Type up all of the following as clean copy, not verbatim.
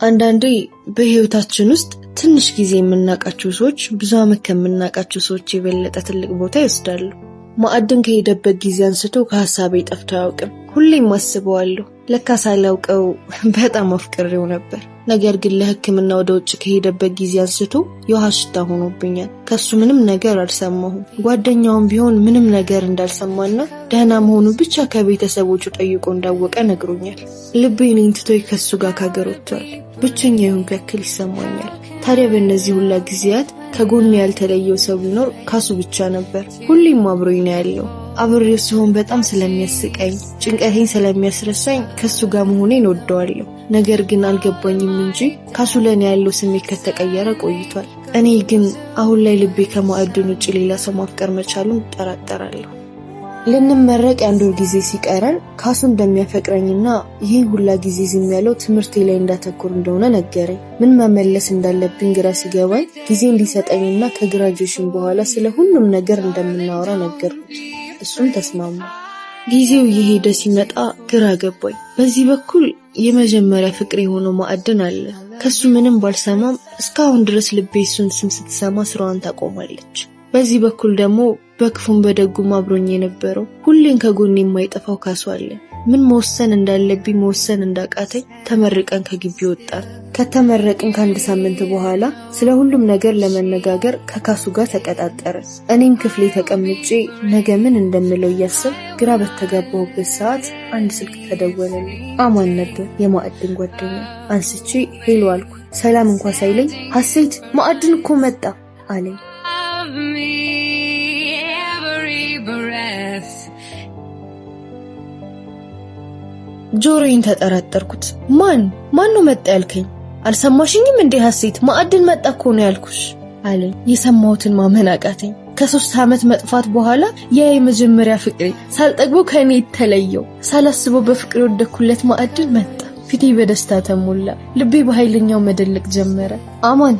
አንዳንዴ በህይወታችን ውስጥ ትንሽ ጊዜ የምናቃቸው ሰዎች ብዙ አመት ከመናቃቸው ሰዎች የበለጠ ትልቅ ቦታ ይወስዳሉ። ማዕድን ከሄደበት ጊዜ አንስቶ ከሐሳቤ ጠፍቶ አያውቅም። ሁሌም አስበዋለሁ። ለካ ሳላውቀው በጣም አፍቅሬው ነበር። ነገር ግን ለሕክምና ወደ ውጭ ከሄደበት ጊዜ አንስቶ የውሃ ሽታ ሆኖብኛል። ከሱ ምንም ነገር አልሰማሁም። ጓደኛውም ቢሆን ምንም ነገር እንዳልሰማና ደህና መሆኑ ብቻ ከቤተሰቦቹ ጠይቆ እንዳወቀ ነግሮኛል። ልቤ እኔን ትቶኝ ከሱ ጋር ካገር ወጥቷል። ብቸኛ የሆንኩ ያክል ይሰማኛል። ታዲያ በእነዚህ ሁላ ጊዜያት ከጎኔ ያልተለየው ሰው ቢኖር ካሱ ብቻ ነበር። ሁሌም አብሮኝ ነው ያለው። አብሬው ሲሆን በጣም ስለሚያስቀኝ፣ ጭንቀቴን ስለሚያስረሳኝ ከሱ ጋር መሆኔን ወደዋለሁ። ነገር ግን አልገባኝም እንጂ ካሱ ለኔ ያለው ስሜት ከተቀየረ ቆይቷል። እኔ ግን አሁን ላይ ልቤ ከማዕድን ውጭ ሌላ ሰው ማፍቀር መቻሉን ጠራጠራለሁ። ልንመረቅ አንድ ወር ጊዜ ሲቀረን ካሱ እንደሚያፈቅረኝና ይሄን ሁላ ጊዜ ዝም ያለው ትምህርቴ ላይ እንዳተኩር እንደሆነ ነገረኝ። ምን መመለስ እንዳለብኝ ግራ ሲገባኝ ጊዜ እንዲሰጠኝና ከግራጁዌሽን በኋላ ስለ ሁሉም ነገር እንደምናወራ ነገርኩት። እሱም ተስማማ። ጊዜው እየሄደ ሲመጣ ግራ ገባኝ። በዚህ በኩል የመጀመሪያ ፍቅር የሆነው ማዕድን አለ። ከሱ ምንም ባልሰማም እስካሁን ድረስ ልቤ እሱን ስም ስትሰማ ስራዋን ታቆማለች። በዚህ በኩል ደግሞ በክፉም በደጉም አብሮኝ የነበረው ሁሌን ከጎኔ የማይጠፋው ካሱ አለ። ምን መወሰን እንዳለብኝ መወሰን እንዳቃተኝ ተመርቀን ከግቢ ወጣን። ከተመረቅን ከአንድ ሳምንት በኋላ ስለ ሁሉም ነገር ለመነጋገር ከካሱ ጋር ተቀጣጠርን። እኔም ክፍሌ ተቀምጬ ነገ ምን እንደምለው እያሰብ ግራ በተጋባሁበት ሰዓት አንድ ስልክ ተደወለልኝ። አማን ነበር፣ የማዕድን ጓደኛ። አንስቼ ሄሎ አልኩ። ሰላም እንኳን ሳይለኝ ሀሴት ማዕድን እኮ መጣ አለኝ። ጆሮዬን ተጠራጠርኩት። ማን ነው መጣ ያልከኝ? አልሰማሽኝም እንዴ ሀሴት? ማዕድን መጣ እኮ ነው ያልኩሽ አለኝ። የሰማሁትን ማመን አቃተኝ። ከ3 አመት መጥፋት በኋላ የመጀመሪያ ፍቅሬ ሳልጠግበው ከኔ የተለየው ሳላስበው በፍቅሬ ወደኩለት ማዕድን መጣ። ፊቴ በደስታ ተሞላ። ልቤ በኃይለኛው መደለቅ ጀመረ። አማን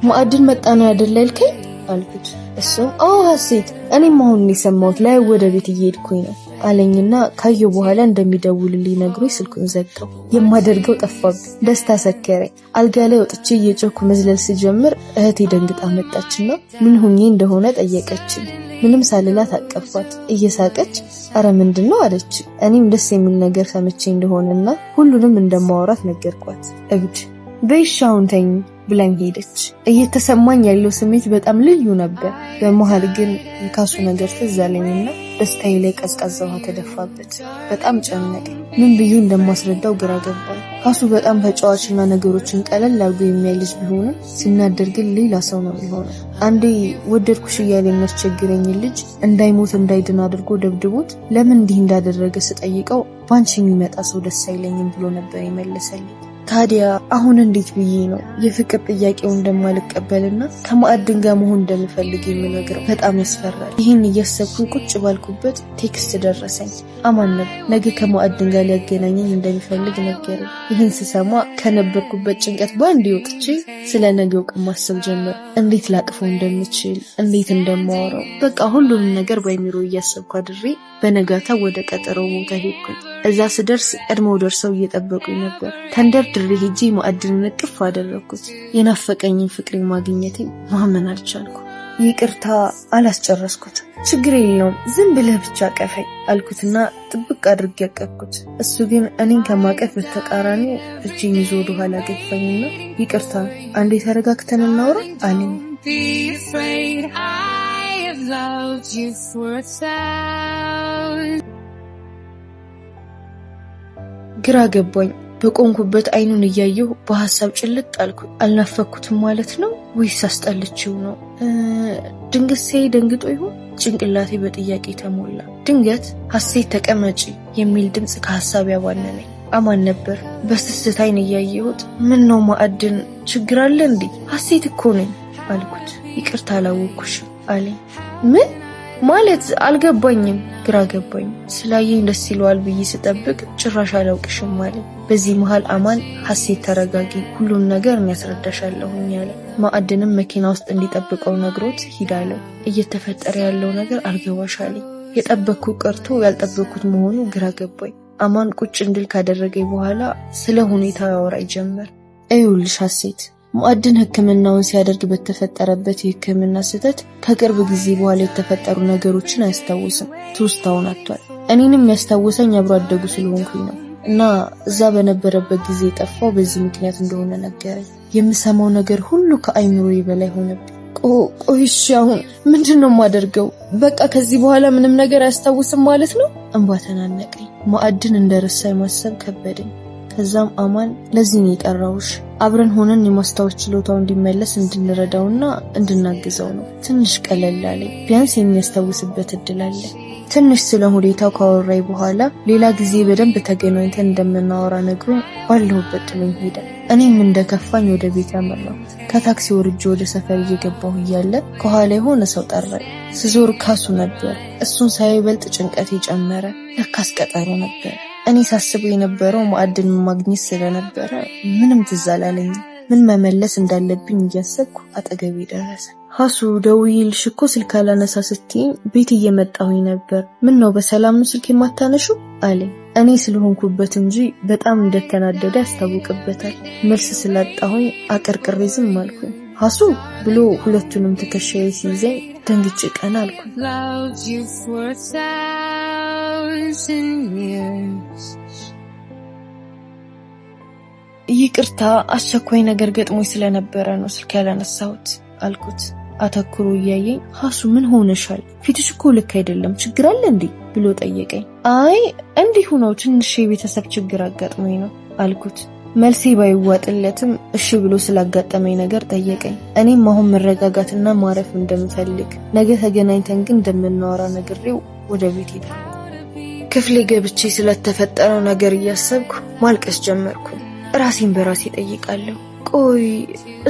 ማዕድን መጣ ነው አይደል ያልከኝ አልኩት። እሱም አዎ ሀሴት፣ እኔም አሁን የሰማሁት ላይ ወደ ቤት እየሄድኩኝ ነው አለኝና ካየው በኋላ እንደሚደውልልኝ ነግሮኝ ስልኩን ዘጋው። የማደርገው ጠፋብኝ። ደስታ ሰከረኝ። አልጋ ላይ ወጥቼ እየጮኩ መዝለል ስጀምር እህቴ ደንግጣ መጣችና ምን ሆኜ እንደሆነ ጠየቀችኝ። ምንም ሳልላት አቀፋት። እየሳቀች አረ ምንድነው አለች። እኔም ደስ የሚል ነገር ሰምቼ እንደሆነና ሁሉንም እንደማወራት ነገርኳት። እብድ በይሻውን ተኝ ብላኝ ሄደች። እየተሰማኝ ያለው ስሜት በጣም ልዩ ነበር። በመሃል ግን የካሱ ነገር ትዝ አለኝና ደስታዬ ላይ ቀዝቃዛ ውሃ ተደፋበት። በጣም ጨነቀኝ። ምን ብዬ እንደማስረዳው ግራ ገባኝ። ካሱ በጣም ተጫዋችና ነገሮችን ቀለል አድርጎ የሚያይ ልጅ ቢሆንም ሲናደር ግን ሌላ ሰው ነው የሚሆነው። አንዴ ወደድኩሽ እያለ የሚያስቸግረኝ ልጅ እንዳይሞት እንዳይድን አድርጎ ደብድቦት ለምን እንዲህ እንዳደረገ ስጠይቀው ባንቺ የሚመጣ ሰው ደስ አይለኝም ብሎ ነበር የመለሰልኝ። ታዲያ አሁን እንዴት ብዬ ነው የፍቅር ጥያቄው እንደማልቀበልና ከማዕድን ጋር መሆን እንደምፈልግ የምነግረው? በጣም ያስፈራል። ይህን እያሰብኩኝ ቁጭ ባልኩበት ቴክስት ደረሰኝ። አማን ነገ ከማዕድን ጋር ሊያገናኘኝ እንደሚፈልግ ነገረኝ። ይህን ስሰማ ከነበርኩበት ጭንቀት በአንድ ወጥቼ ስለ ነገው ቀን ማሰብ ጀመር። እንዴት ላቅፈው እንደምችል፣ እንዴት እንደማወራው፣ በቃ ሁሉንም ነገር በአይምሮ እያሰብኩ አድሬ በነጋታ ወደ ቀጠሮው ቦታ ሄድኩኝ። እዛ ስደርስ ቀድመው ደርሰው እየጠበቁኝ ነበር። ተንደርድሬ ሄጄ ማዕድንን እቅፍ አደረኩት። የናፈቀኝን ፍቅሬ ማግኘቴ ማመን አልቻልኩ። ይቅርታ አላስጨረስኩት። ችግር የለውም ዝም ብለህ ብቻ ቀፈኝ አልኩትና ጥብቅ አድርጌ ያቀፍኩት። እሱ ግን እኔን ከማቀፍ በተቃራኒ እጄን ይዞ ወደ ኋላ ገፋኝና ይቅርታ አንዴ ተረጋግተን እናውራ አለኝ። ግራ ገባኝ። በቆንኩበት አይኑን እያየሁ በሐሳብ ጭልጥ አልኩ። አልናፈኩትም ማለት ነው ወይስ አስጠልቼው ነው? ድንገት ሳይ ደንግጦ ይሆን? ጭንቅላቴ በጥያቄ ተሞላ። ድንገት ሀሴት ተቀመጪ የሚል ድምጽ ከሐሳብ ያባነነኝ። አማን ነበር። በስስት አይን እያየሁት ምን ነው ማዕድን ችግር አለ እንዴ? ሀሴት እኮ ነኝ አልኩት። ይቅርታ አላወኩሽም አለኝ። ምን ማለት አልገባኝም። ግራ ገባኝ። ስላየኝ ደስ ይለዋል ብዬ ስጠብቅ ጭራሽ አላውቅሽም ማለት። በዚህ መሃል አማን ሀሴት ተረጋጊ፣ ሁሉን ነገር ያስረዳሻለሁኝ ያለ። ማዕድንም መኪና ውስጥ እንዲጠብቀው ነግሮት ሂዳለው። እየተፈጠረ ያለው ነገር አልገባሻለኝ። የጠበቅኩት ቀርቶ ያልጠበቅኩት መሆኑ ግራ ገባኝ። አማን ቁጭ እንድል ካደረገኝ በኋላ ስለ ሁኔታው ያወራኝ ጀመር። አይውልሽ ሐሴት ማዕድን ህክምናውን ሲያደርግ በተፈጠረበት የህክምና ስህተት ከቅርብ ጊዜ በኋላ የተፈጠሩ ነገሮችን አያስታውስም። ትውስታውን አጥቷል። እኔንም ያስታውሰኝ አብሮ አደጉ ስለሆንኩኝ ነው እና እዛ በነበረበት ጊዜ ጠፋው በዚህ ምክንያት እንደሆነ ነገረኝ። የምሰማው ነገር ሁሉ ከአይምሮዬ በላይ ሆነብኝ። ቆይሽ አሁን ምንድነው የማደርገው? በቃ ከዚህ በኋላ ምንም ነገር አያስታውስም ማለት ነው? እንባ ተናነቀኝ። ማዕድን እንደረሳኝ ማሰብ ከበደኝ። ከዛም አማን ለዚህ ነው የጠራውሽ፣ አብረን ሆነን የማስታወስ ችሎታው እንዲመለስ እንድንረዳውና እንድናግዘው ነው። ትንሽ ቀለል አለኝ። ቢያንስ የሚያስታውስበት እድል አለ። ትንሽ ስለ ሁኔታው ካወራይ በኋላ ሌላ ጊዜ በደንብ ተገናኝተን እንደምናወራ ነግሮኝ ባለሁበት ጥሎኝ ሄደ። እኔም እንደከፋኝ ወደ ቤት ያመራሁ። ከታክሲ ወርጄ ወደ ሰፈር እየገባሁ እያለ ከኋላ የሆነ ሰው ጠራኝ። ስዞር ካሱ ነበር። እሱን ሳይ በልጥ ጭንቀቴ ጨመረ። ለካስ ቀጠሮ ነበር። እኔ ሳስበው የነበረው ማዕድን ማግኘት ስለነበረ ምንም ትዝ አላለኝም። ምን መመለስ እንዳለብኝ እያሰብኩ አጠገቤ ደረሰ። ሀሱ ደውዬልሽ እኮ ስልክ አላነሳ ስትይኝ ቤት እየመጣሁኝ ነበር። ምን ነው በሰላም ነው ስልክ የማታነሹ አለኝ። እኔ ስለሆንኩበት እንጂ በጣም እንደተናደደ ያስታውቅበታል። መልስ ስላጣሁኝ አቀርቅሬ ዝም አልኩኝ። ሀሱ ብሎ ሁለቱንም ትከሻዬ ሲይዘኝ ደንግጬ ቀና አልኩኝ። ይቅርታ አስቸኳይ ነገር ገጥሞኝ ስለነበረ ነው ስልክ ያላነሳሁት አልኩት። አተኩሮ እያየኝ ሀሱ ምን ሆነሻል? ፊትሽ እኮ ልክ አይደለም፣ ችግር አለ እንዴ ብሎ ጠየቀኝ። አይ እንዲሁ ነው፣ ትንሽ የቤተሰብ ችግር አጋጥሞኝ ነው አልኩት። መልሴ ባይዋጥለትም እሺ ብሎ ስላጋጠመኝ ነገር ጠየቀኝ። እኔም አሁን መረጋጋትና ማረፍ እንደምፈልግ ነገ ተገናኝተን ግን እንደምናወራ ነግሬው ወደ ቤት ሄድኩ። ክፍሌ ገብቼ ስለተፈጠረው ነገር እያሰብኩ ማልቀስ ጀመርኩ። ራሴን በራሴ ጠይቃለሁ። ቆይ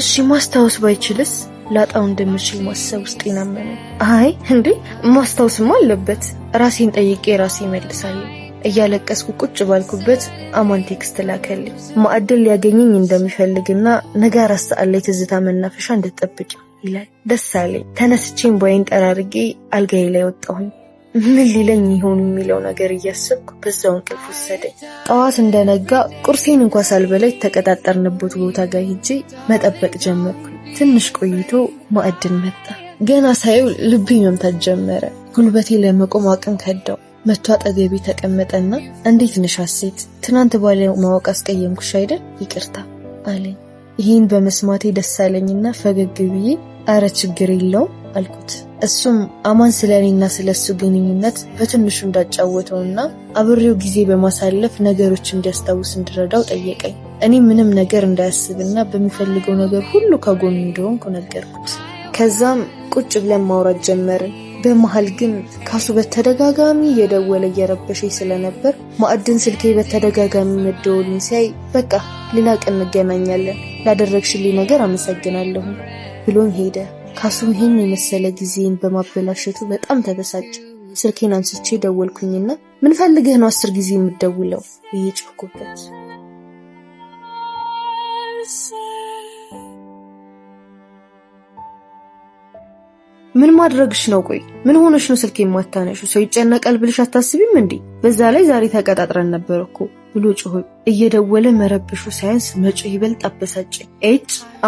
እሺ ማስታወስ ባይችልስ? ላጣው እንደምችል ማሰብ ውስጤን አመነ። አይ እንዴ ማስታወስማ አለበት። ራሴን ጠይቄ ራሴ መልሳለሁ። እያለቀስኩ ቁጭ ባልኩበት አማን ቴክስት ላከልኝ። ማዕድን ሊያገኘኝ እንደሚፈልግና ነገ 4 ሰዓት ላይ ትዝታ መናፈሻ እንድትጠብቅ ይላል። ደስ አለኝ። ተነስቼም ባይን ጠራርጌ አልጋዬ ላይ ወጣሁኝ። ምን ሊለኝ ይሆን የሚለው ነገር እያሰብኩ በዛው እንቅልፍ ወሰደኝ። ጠዋት እንደነጋ ቁርሴን እንኳን ሳልበላ ተቀጣጠርንበት ቦታ ጋር ሄጄ መጠበቅ ጀመርኩ። ትንሽ ቆይቶ ማዕድን መጣ። ገና ሳየው ልቤ መምታት ጀመረ። ጉልበቴ ለመቆም አቅም ከዳው። መጥቶ አጠገቤ ተቀመጠና እንዴት ነሽ ሐሴት? ትናንት ባለው ማወቅ አስቀየምኩሽ አይደል? ይቅርታ አለኝ። ይሄን በመስማቴ ደስ አለኝና ፈገግ ብዬ አረ ችግር የለውም አልኩት። እሱም አማን ስለኔና ስለሱ ግንኙነት በትንሹ እንዳጫወተውና አብሬው ጊዜ በማሳለፍ ነገሮች እንዲያስታውስ እንድረዳው ጠየቀኝ። እኔ ምንም ነገር እንዳያስብና በሚፈልገው ነገር ሁሉ ከጎኑ እንደሆንኩ ነገርኩት። ከዛም ቁጭ ብለን ማውራት ጀመርን። በመሃል ግን ካሱ በተደጋጋሚ እየደወለ እየረበሸኝ ስለነበር ማዕድን ስልኬ በተደጋጋሚ መደወሉን ሲያይ በቃ ሌላ ቀን እንገናኛለን፣ ላደረግሽልኝ ነገር አመሰግናለሁ ብሎኝ ሄደ። ካሱም ይሄን የመሰለ ጊዜን በማበላሸቱ በጣም ተበሳጨ። ስልኬን አንስቼ ደወልኩኝና ምን ፈልገህ ነው 10 ጊዜ የምትደውለው ብዬ ጮህኩበት። ምን ማድረግሽ ነው? ቆይ ምን ሆነሽ ነው ስልኬን ማታነሹ? ሰው ይጨነቃል ብለሽ አታስቢም እንዴ? በዛ ላይ ዛሬ ተቀጣጥረን ነበር እኮ ብሎ ጮኸ። እየደወለ መረብሹ ሳይንስ መጮህ ይበልጥ አበሳጨኝ።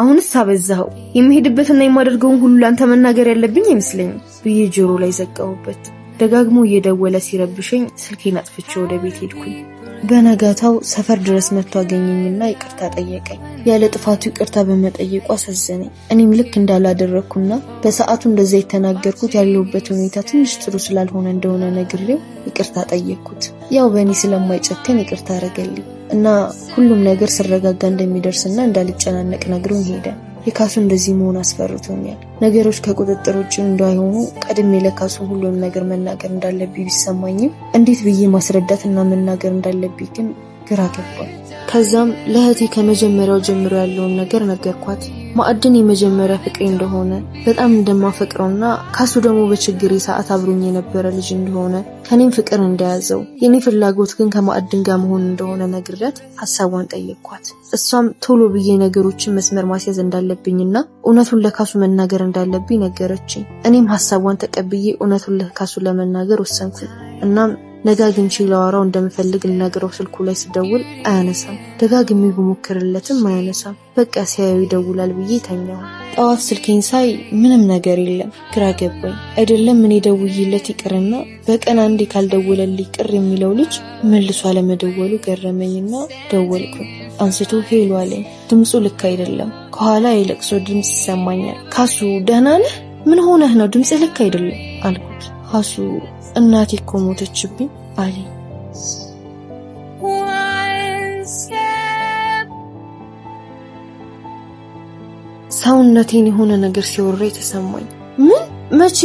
አሁንስ አበዛኸው። የሚሄድበትና የማደርገውን ሁሉ አንተ መናገር ያለብኝ አይመስለኝም ብዬ ጆሮ ላይ ዘጋሁበት። ደጋግሞ እየደወለ ሲረብሸኝ ስልኬን አጥፍቼ ወደ ቤት ሄድኩኝ። በነጋታው ሰፈር ድረስ መጥቶ አገኘኝና ይቅርታ ጠየቀኝ። ያለ ጥፋቱ ይቅርታ በመጠየቁ አሳዘነኝ። እኔም ልክ እንዳላደረኩና በሰዓቱ እንደዛ የተናገርኩት ያለውበት ሁኔታ ትንሽ ጥሩ ስላልሆነ እንደሆነ ነግሬው ይቅርታ ጠየቅኩት። ያው በእኔ ስለማይጨከን ይቅርታ አረገልኝ እና ሁሉም ነገር ሲረጋጋ እንደሚደርስና እንዳልጨናነቅ ነግሮኝ ሄደ። የካሱ እንደዚህ መሆን አስፈርቶኛል። ነገሮች ከቁጥጥር ውጭ እንዳይሆኑ ቀድሜ ለካሱ ሁሉም ነገር መናገር እንዳለብኝ ቢሰማኝም እንዴት ብዬ ማስረዳትና መናገር እንዳለብኝ ግን ግራ ገባኝ። ከዛም ለእህቴ ከመጀመሪያው ጀምሮ ያለውን ነገር ነገርኳት። ማዕድን የመጀመሪያ ፍቅሬ እንደሆነ በጣም እንደማፈቅረውና ካሱ ደግሞ በችግሬ ሰዓት አብሮኝ የነበረ ልጅ እንደሆነ ከኔም ፍቅር እንደያዘው የኔ ፍላጎት ግን ከማዕድን ጋር መሆን እንደሆነ ነግሬያት ሐሳቧን ጠየቅኳት። እሷም ቶሎ ብዬ ነገሮችን መስመር ማስያዝ እንዳለብኝና እውነቱን ለካሱ መናገር እንዳለብኝ ነገረችኝ። እኔም ሐሳቧን ተቀብዬ እውነቱን ለካሱ ለመናገር ወሰንኩ። እናም ነጋግንቺ ላወራው እንደምፈልግ ልነግረው ስልኩ ላይ ስደውል አያነሳም። ደጋግሜ ብሞክርለትም አያነሳም። በቃ ሲያየው ይደውላል ብዬ ተኛሁ። ጠዋት ስልኬን ሳይ ምንም ነገር የለም። ግራ ገባኝ። አይደለም እኔ ደውዬለት ይቅርና በቀን አንዴ ካልደወለልኝ ቅር የሚለው ልጅ መልሶ አለመደወሉ ገረመኝና ደወልኩኝ። አንስቶ ሄሎ አለኝ። ድምፁ ልክ አይደለም። ከኋላ የለቅሶ ድምፅ ይሰማኛል። ካሱ ደህና ነህ? ምን ሆነህ ነው? ድምፅ ልክ አይደለም አልኩት። ካሱ እናቴ እኮ ሞተችብኝ አለኝ። ሰውነቴን የሆነ ነገር ሲወረኝ ተሰማኝ። ምን? መቼ?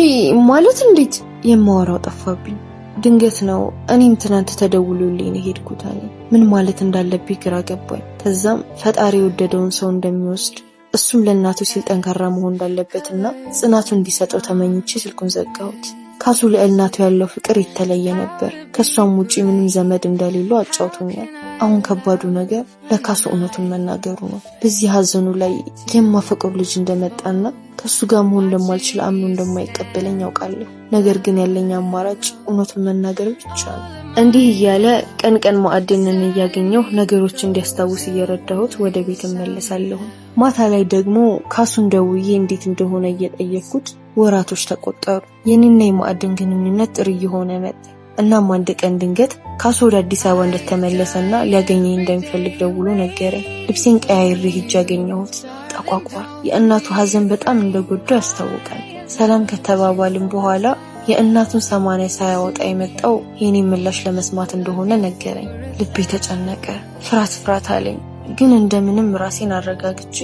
ማለት እንዴት? የማወራው ጠፋብኝ። ድንገት ነው እኔም ትናንት ተደውሎልኝ ነው ሄድኩት አለኝ። ምን ማለት እንዳለብኝ ግራ ገባኝ። ከዛም ፈጣሪ የወደደውን ሰው እንደሚወስድ እሱም ለእናቱ ሲል ጠንካራ መሆን እንዳለበትና ጽናቱን እንዲሰጠው ተመኝቼ ስልኩን ዘጋሁት። ካሱ ለእናቱ ያለው ፍቅር የተለየ ነበር። ከሷም ውጪ ምንም ዘመድ እንደሌለው አጫውቶኛል። አሁን ከባዱ ነገር ለካሱ እውነቱን መናገሩ ነው። በዚህ ሀዘኑ ላይ የማፈቅረው ልጅ እንደመጣና ከሱ ጋር መሆን እንደማልችል አምኖ እንደማይቀበለኝ ያውቃለሁ። ነገር ግን ያለኝ አማራጭ እውነቱን መናገር ብቻ ነው። እንዲህ እያለ ቀን ቀን ማዕድንን እያገኘሁ ነገሮች እንዲያስታውስ እየረዳሁት ወደ ቤት እመለሳለሁ። ማታ ላይ ደግሞ ካሱን ደውዬ እንዴት እንደሆነ እየጠየቅኩት ወራቶች ተቆጠሩ። የኔና የማዕድን ግንኙነት ጥሩ እየሆነ መጣ። እናም አንድ ቀን ድንገት ካሱ ወደ አዲስ አበባ እንደተመለሰና ሊያገኘኝ እንደሚፈልግ ደውሎ ነገረኝ። ልብሴን ቀያይሬ ሄጄ አገኘሁት። ጠቋቋር። የእናቱ ሀዘን በጣም እንደጎዳው ያስታውቃል። ሰላም ከተባባልን በኋላ የእናቱን 80 ሳያወጣ የመጣው የኔ ምላሽ ለመስማት እንደሆነ ነገረኝ። ልቤ ተጨነቀ። ፍርሃት አለኝ። ግን እንደምንም ራሴን አረጋግጬ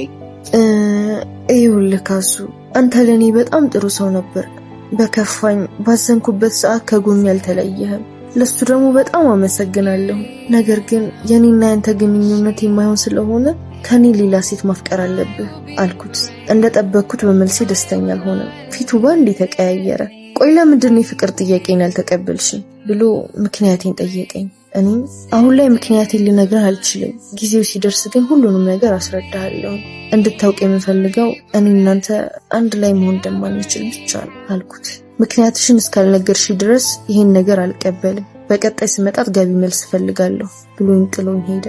ይኸውልህ ካሱ፣ አንተ ለኔ በጣም ጥሩ ሰው ነበር። በከፋኝ ባዘንኩበት ሰዓት ከጎኔ አልተለየህም። ለሱ ደግሞ በጣም አመሰግናለሁ። ነገር ግን የኔና ያንተ ግንኙነት የማይሆን ስለሆነ ከኔ ሌላ ሴት ማፍቀር አለብህ አልኩት። እንደጠበቅኩት በመልሴ ደስተኛ አልሆነም። ፊቱ ባንዴ ተቀያየረ። ቆይ ለምንድን ነው የፍቅር ጥያቄን ያልተቀበልሽኝ ብሎ ምክንያቴን ጠየቀኝ። እኔ አሁን ላይ ምክንያቴን ልነግርህ አልችልም። ጊዜው ሲደርስ ግን ሁሉንም ነገር አስረዳሃለሁ። እንድታውቅ የምፈልገው እኔ እናንተ አንድ ላይ መሆን እንደማንችል ብቻ ነው አልኩት። ምክንያትሽን እስካልነገርሽ ድረስ ይሄን ነገር አልቀበልም። በቀጣይ ስመጣት ጋቢ መልስ ፈልጋለሁ ብሎኝ ጥሎኝ ሄደ።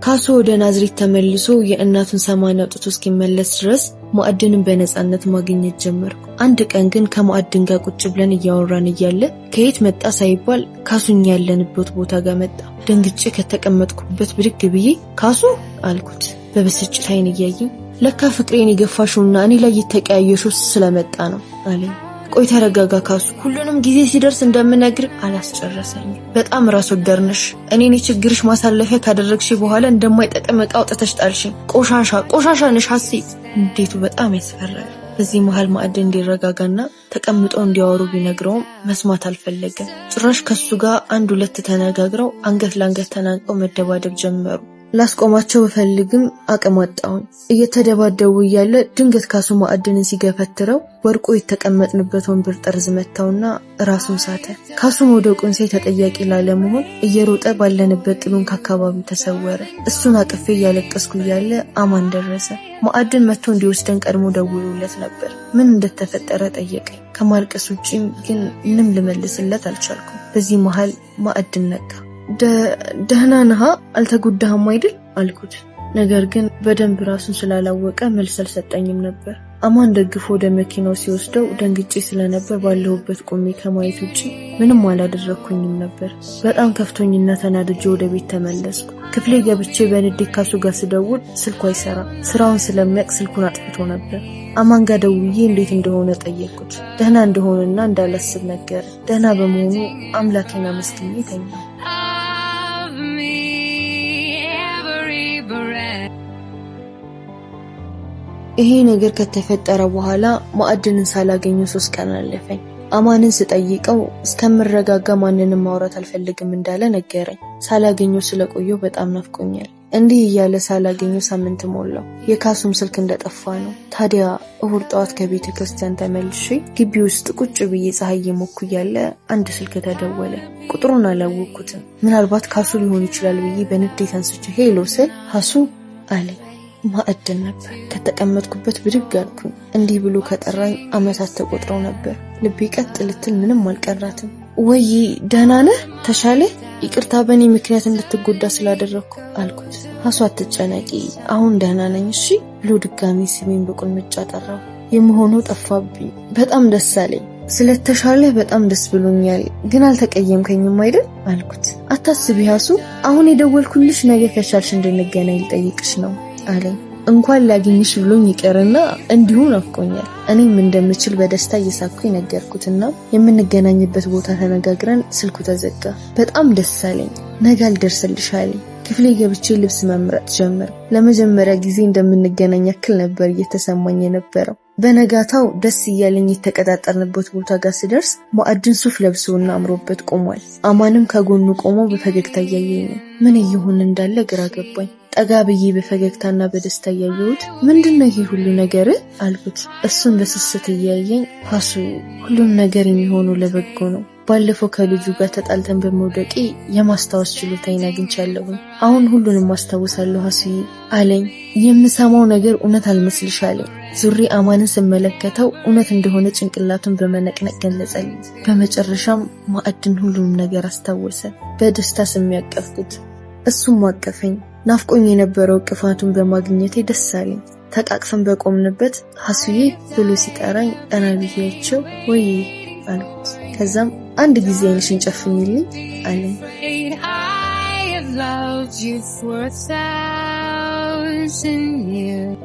ካሱ ወደ ናዝሬት ተመልሶ የእናቱን 80 አውጥቶ እስኪመለስ ድረስ ማዕድንን በነፃነት ማግኘት ጀመርኩ። አንድ ቀን ግን ከማዕድን ጋር ቁጭ ብለን እያወራን እያለ ከየት መጣ ሳይባል ካሱኛ ያለንበት ቦታ ጋር መጣ። ደንግጬ ከተቀመጥኩበት ብድግ ብዬ ካሱ አልኩት በብስጭት አይን እያየኝ። ለካ ፍቅሬን የገፋሽውና እኔ ላይ የተቀያየሽው ስለመጣ ነው አለኝ። ቆይ ተረጋጋ ካሱ፣ ሁሉንም ጊዜ ሲደርስ እንደምነግር አላስጨረሰኝ። በጣም ራስ ወዳድ ነሽ። እኔን የችግርሽ ማሳለፊያ ካደረግሽ በኋላ እንደማይጠቅም ዕቃ አውጥተሽ ጣልሽኝ። ቆሻሻ ነሽ ሀሴት። እንዴቱ በጣም ያስፈራል። በዚህ መሃል ማዕድን እንዲረጋጋና ተቀምጠው እንዲያወሩ ቢነግረውም መስማት አልፈለገም። ጭራሽ ከሱ ጋር አንድ ሁለት ተነጋግረው አንገት ለአንገት ተናንቀው መደባደብ ጀመሩ። ላስቆማቸው በፈልግም አቅም አጣሁኝ። እየተደባደቡ እያለ ድንገት ካሱ ማዕድንን ሲገፈትረው ወርቆ የተቀመጥንበት ወንበር ጠርዝ መታውና ራሱን ሳተ። ካሱ መውደቁን ሳይ ተጠያቂ ላለመሆን እየሮጠ ባለንበት ጥሉን ከአካባቢው ተሰወረ። እሱን አቅፌ እያለቀስኩ እያለ አማን ደረሰ። ማዕድን መጥቶ እንዲወስደን ቀድሞ ደውሎለት ነበር። ምን እንደተፈጠረ ጠየቀኝ። ከማልቀስ ውጪም ግን ምንም ልመልስለት አልቻልኩም። በዚህ መሃል ማዕድን ነቃ። ደህና ነህ? አልተጎዳህም አይደል አልኩት። ነገር ግን በደንብ ራሱን ስላላወቀ መልስ አልሰጠኝም ነበር። አማን ደግፎ ወደ መኪናው ሲወስደው ደንግጬ ስለነበር ባለሁበት ቆሜ ከማየት ውጪ ምንም አላደረኩኝም ነበር። በጣም ከፍቶኝና ተናድጄ ወደ ቤት ተመለስኩ። ክፍሌ ገብቼ በንዴት ካሱ ጋር ስደውል ስልኩ አይሰራም። ስራውን ስለሚያውቅ ስልኩን አጥፍቶ ነበር። አማን ጋር ደውዬ እንዴት እንደሆነ ጠየቅኩት። ደህና እንደሆነና እንዳላስብ ነገር። ደህና በመሆኑ አምላኬን አመስግኜ ተኛሁ። ይሄ ነገር ከተፈጠረ በኋላ ማዕድንን ሳላገኘው 3 ቀን አለፈኝ። አማንን ስጠይቀው እስከምረጋጋ ማንንም ማውራት አልፈልግም እንዳለ ነገረኝ። ሳላገኘው ስለቆየው በጣም ናፍቆኛል። እንዲህ እያለ ሳላገኘው ሳምንት ሞላው። የካሱም ስልክ እንደጠፋ ነው። ታዲያ እሁድ ጠዋት ከቤተ ክርስቲያን ተመልሼ ግቢ ውስጥ ቁጭ ብዬ ፀሐይ እየሞኩ እያለ አንድ ስልክ ተደወለ። ቁጥሩን አላወቅኩትም። ምናልባት ካሱ ሊሆን ይችላል ብዬ በንዴት አንስቼ ሄሎ ስል ካሱ አለኝ። ማዕድን ነበር። ከተቀመጥኩበት ብድግ አልኩኝ። እንዲህ ብሎ ከጠራኝ አመታት ተቆጥረው ነበር። ልቤ ቀጥ ልትል ምንም አልቀራትም። ወይ ደህና ነህ? ተሻለ? ይቅርታ በእኔ ምክንያት እንድትጎዳ ስላደረኩ አልኩት። ሀሱ አትጨነቂ፣ አሁን ደህና ነኝ እሺ ብሎ ድጋሚ ስሜን በቁልምጫ ጠራው። የምሆነው ጠፋብኝ። በጣም ደስ አለኝ። ስለተሻለ በጣም ደስ ብሎኛል፣ ግን አልተቀየምከኝም አይደል አልኩት። አታስቢ ሀሱ፣ አሁን የደወልኩልሽ ነገ ከቻልሽ እንድንገናኝ ልጠይቅሽ ነው አለኝ። እንኳን ላግኝሽ ብሎኝ ይቀርና እንዲሁ ናፍቆኛል። እኔም እንደምችል በደስታ እየሳኩኝ ነገርኩትና የምንገናኝበት ቦታ ተነጋግረን ስልኩ ተዘጋ። በጣም ደስ አለኝ። ነገ አልደርስልሽ አለኝ። ክፍሌ ገብቼ ልብስ መምረጥ ጀመር። ለመጀመሪያ ጊዜ እንደምንገናኝ ያክል ነበር እየተሰማኝ የነበረው። በነጋታው ደስ እያለኝ የተቀጣጠርንበት ቦታ ጋር ስደርስ ማዕድን ሱፍ ለብሶና አምሮበት ቆሟል። አማንም ከጎኑ ቆሞ በፈገግታ እያየኝ ነው። ምን እየሆነ እንዳለ ግራ ገባኝ። ጠጋ ብዬ በፈገግታና በደስታ እያየሁት ምንድነው ይሄ ሁሉ ነገር አልኩት። እሱም በስስት እያየኝ ሀሱ፣ ሁሉም ነገር የሚሆነው ለበጎ ነው። ባለፈው ከልጁ ጋር ተጣልተን በመውደቄ የማስታወስ ችሎታዬን አግኝቻለሁ። አሁን ሁሉንም ማስታወሳለሁ ሀሱዬ አለኝ። የምሰማው ነገር እውነት አልመስልሽ አለኝ። ዙሪ አማንን ስመለከተው እውነት እንደሆነ ጭንቅላቱን በመነቅነቅ ገለጸልኝ። በመጨረሻም ማዕድን ሁሉንም ነገር አስታወሰ። በደስታ ስሜ ያቀፍኩት፣ እሱም አቀፈኝ። ናፍቆኝ የነበረው ቅፋቱን በማግኘቴ ደስ አለኝ። ተቃቅፈን በቆምንበት ሀሱዬ ብሎ ሲጠራኝ ቀና ብያቸው ወይ አልኩት። ከዛም አንድ ጊዜ አይንሽን ጨፍኝልኝ አለኝ። I have loved you for 1,000 years.